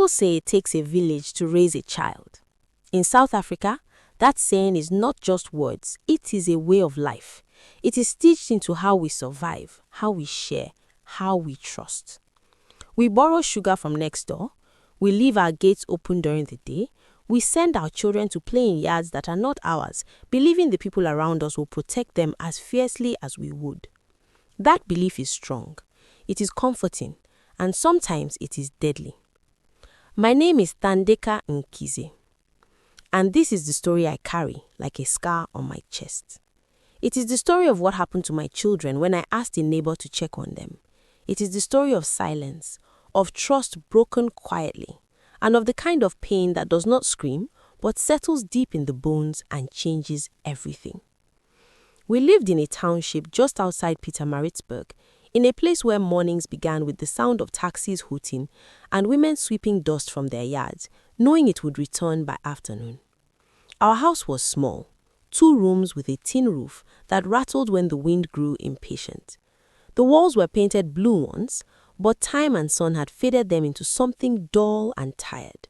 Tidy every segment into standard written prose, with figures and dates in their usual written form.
People say it takes a village to raise a child. In South Africa, that saying is not just words, it is a way of life. It is stitched into how we survive, how we share, how we trust. We borrow sugar from next door. We leave our gates open during the day. We send our children to play in yards that are not ours, believing the people around us will protect them as fiercely as we would. That belief is strong. It is comforting, and sometimes it is deadly. My name is Thandeka Nkize, and this is the story I carry like a scar on my chest. It is the story of what happened to my children when I asked a neighbor to check on them. It is the story of silence, of trust broken quietly, and of the kind of pain that does not scream, but settles deep in the bones and changes everything. We lived in a township just outside Pietermaritzburg, in a place where mornings began with the sound of taxis hooting and women sweeping dust from their yards, knowing it would return by afternoon. Our house was small, 2 rooms with a tin roof that rattled when the wind grew impatient. The walls were painted blue once, but time and sun had faded them into something dull and tired.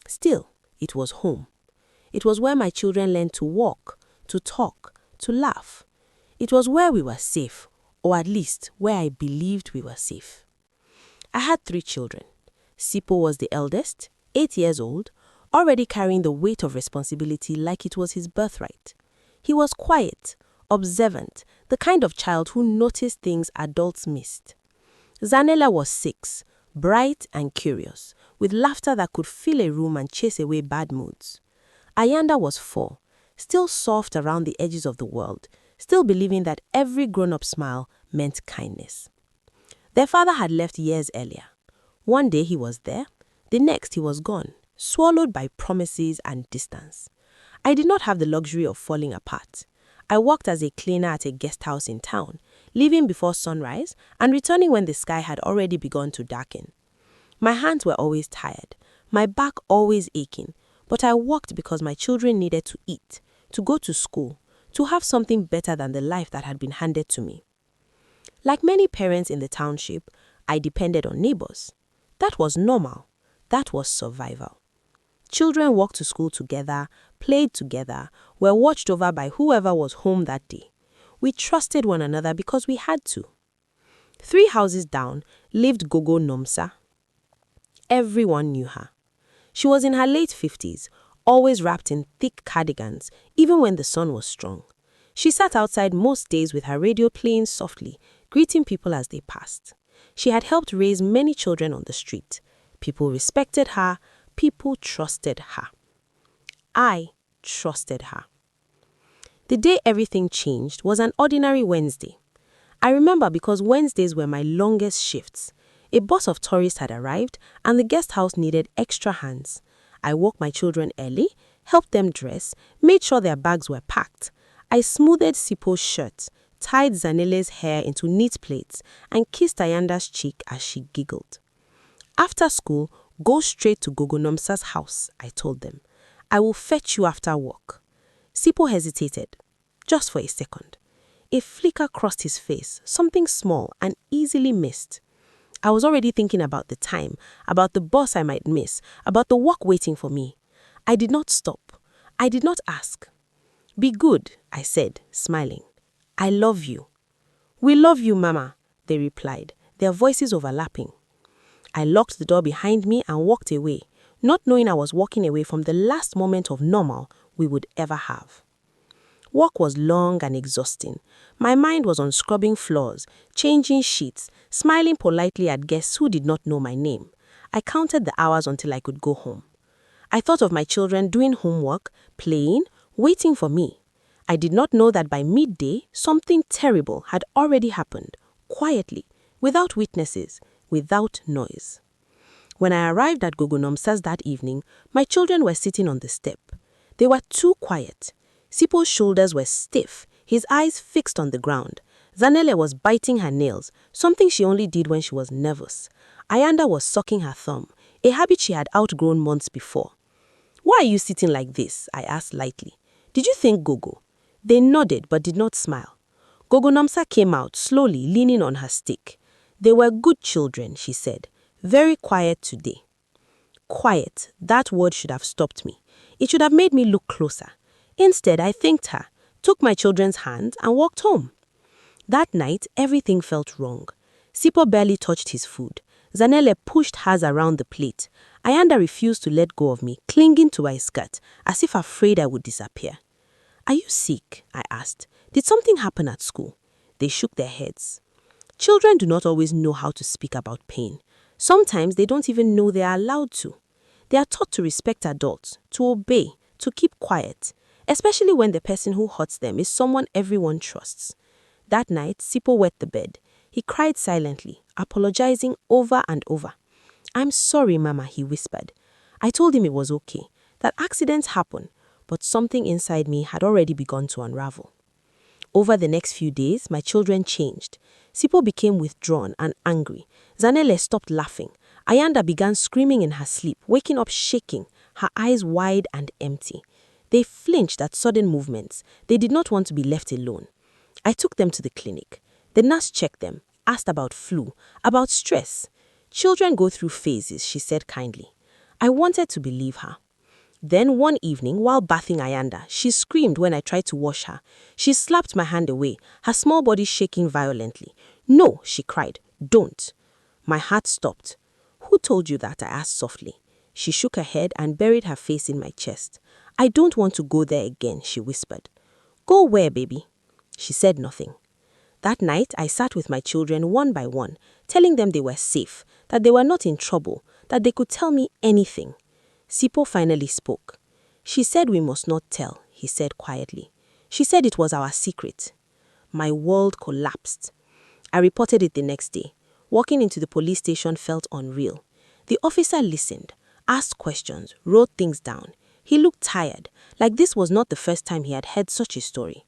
Still, it was home. It was where my children learned to walk, to talk, to laugh. It was where we were safe, or at least where I believed we were safe. I had 3 children. Sipho was the eldest, 8 years old, already carrying the weight of responsibility like it was his birthright. He was quiet, observant, the kind of child who noticed things adults missed. Zanele was 6, bright and curious, with laughter that could fill a room and chase away bad moods. Ayanda was 4, still soft around the edges of the world, still believing that every grown-up smile meant kindness. Their father had left years earlier. One day he was there, the next he was gone, swallowed by promises and distance. I did not have the luxury of falling apart. I worked as a cleaner at a guest house in town, leaving before sunrise and returning when the sky had already begun to darken. My hands were always tired, my back always aching, but I worked because my children needed to eat, to go to school, to have something better than the life that had been handed to me. Like many parents in the township, I depended on neighbors. That was normal. That was survival. Children walked to school together, played together, were watched over by whoever was home that day. We trusted one another because we had to. 3 houses down lived Gogo Nomsa. Everyone knew her. She was in her late 50s, always wrapped in thick cardigans, even when the sun was strong. She sat outside most days with her radio playing softly, greeting people as they passed. She had helped raise many children on the street. People respected her. People trusted her. I trusted her. The day everything changed was an ordinary Wednesday. I remember because Wednesdays were my longest shifts. A bus of tourists had arrived and the guest house needed extra hands. I woke my children early, helped them dress, made sure their bags were packed. I smoothed Sipho's shirt, tied Zanele's hair into neat plaits, and kissed Ayanda's cheek as she giggled. After school, go straight to Gogo Nomsa's house, I told them. I will fetch you after work. Sipho hesitated, just for a second. A flicker crossed his face, something small and easily missed. I was already thinking about the time, about the bus I might miss, about the work waiting for me. I did not stop. I did not ask. Be good, I said, smiling. I love you. We love you, Mama, they replied, their voices overlapping. I locked the door behind me and walked away, not knowing I was walking away from the last moment of normal we would ever have. Work was long and exhausting. My mind was on scrubbing floors, changing sheets, smiling politely at guests who did not know my name. I counted the hours until I could go home. I thought of my children doing homework, playing, waiting for me. I did not know that by midday, something terrible had already happened, quietly, without witnesses, without noise. When I arrived at Gogo Nomsa's that evening, my children were sitting on the step. They were too quiet. Sipho's shoulders were stiff, his eyes fixed on the ground. Zanele was biting her nails, something she only did when she was nervous. Ayanda was sucking her thumb, a habit she had outgrown months before. Why are you sitting like this? I asked lightly. Did you think Gogo? They nodded but did not smile. Gogo Nomsa came out, slowly leaning on her stick. They were good children, she said. Very quiet today. quiet, that word should have stopped me. It should have made me look closer. Instead, I thanked her, took my children's hands, and walked home. That night, everything felt wrong. Sipo barely touched his food. Zanele pushed hers around the plate. Ayanda refused to let go of me, clinging to my skirt, as if afraid I would disappear. "Are you sick?" I asked. "Did something happen at school?" They shook their heads. Children do not always know how to speak about pain. Sometimes they don't even know they are allowed to. They are taught to respect adults, to obey, to keep quiet, especially when the person who hurts them is someone everyone trusts. That night, Sipo wet the bed. He cried silently, apologizing over and over. "I'm sorry, Mama," he whispered. I told him it was okay, that accidents happen, but something inside me had already begun to unravel. Over the next few days, my children changed. Sipo became withdrawn and angry. Zanele stopped laughing. Ayanda began screaming in her sleep, waking up shaking, her eyes wide and empty. They flinched at sudden movements. They did not want to be left alone. I took them to the clinic. The nurse checked them, asked about flu, about stress. "Children go through phases," she said kindly. I wanted to believe her. Then one evening, while bathing Ayanda, she screamed when I tried to wash her. She slapped my hand away, her small body shaking violently. "No," she cried, "don't." My heart stopped. "Who told you that?" I asked softly. She shook her head and buried her face in my chest. "I don't want to go there again," she whispered. "Go where, baby?" She said nothing. That night, I sat with my children one by one, telling them they were safe, that they were not in trouble, that they could tell me anything. Sipo finally spoke. "She said we must not tell," he said quietly. "She said it was our secret." My world collapsed. I reported it the next day. Walking into the police station felt unreal. The officer listened, asked questions, wrote things down. He looked tired, like this was not the first time he had heard such a story.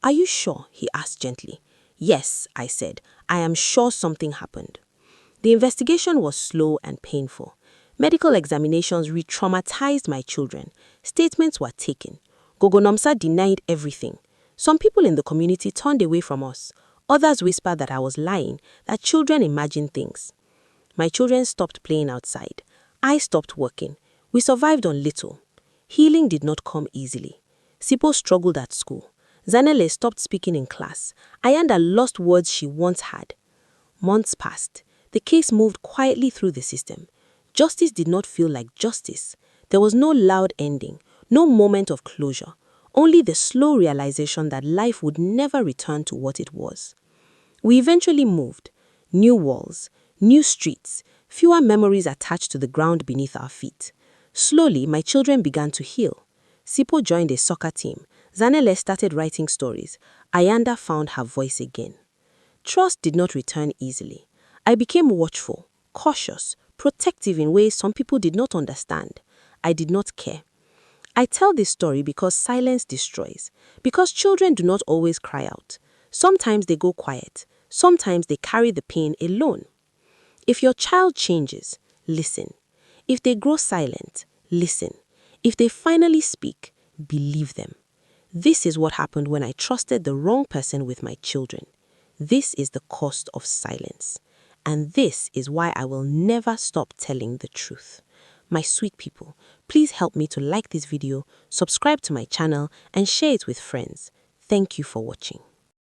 "Are you sure?" he asked gently. "Yes," I said. "I am sure something happened." The investigation was slow and painful. Medical examinations re-traumatized my children. Statements were taken. Gogonomsa denied everything. Some people in the community turned away from us. Others whispered that I was lying, that children imagine things. My children stopped playing outside. I stopped working. We survived on little. Healing did not come easily. Sipo struggled at school. Zanele stopped speaking in class. Ayanda lost words she once had. Months passed. The case moved quietly through the system. Justice did not feel like justice. There was no loud ending, no moment of closure, only the slow realization that life would never return to what it was. We eventually moved. New walls, new streets, fewer memories attached to the ground beneath our feet. Slowly, my children began to heal. Sipo joined a soccer team. Zanele started writing stories. Ayanda found her voice again. Trust did not return easily. I became watchful, cautious, protective in ways some people did not understand. I did not care. I tell this story because silence destroys, because children do not always cry out. Sometimes they go quiet. Sometimes they carry the pain alone. If your child changes, listen. If they grow silent, listen. If they finally speak, believe them. This is what happened when I trusted the wrong person with my children. This is the cost of silence. And this is why I will never stop telling the truth. My sweet people, please help me to like this video, subscribe to my channel, and share it with friends. Thank you for watching.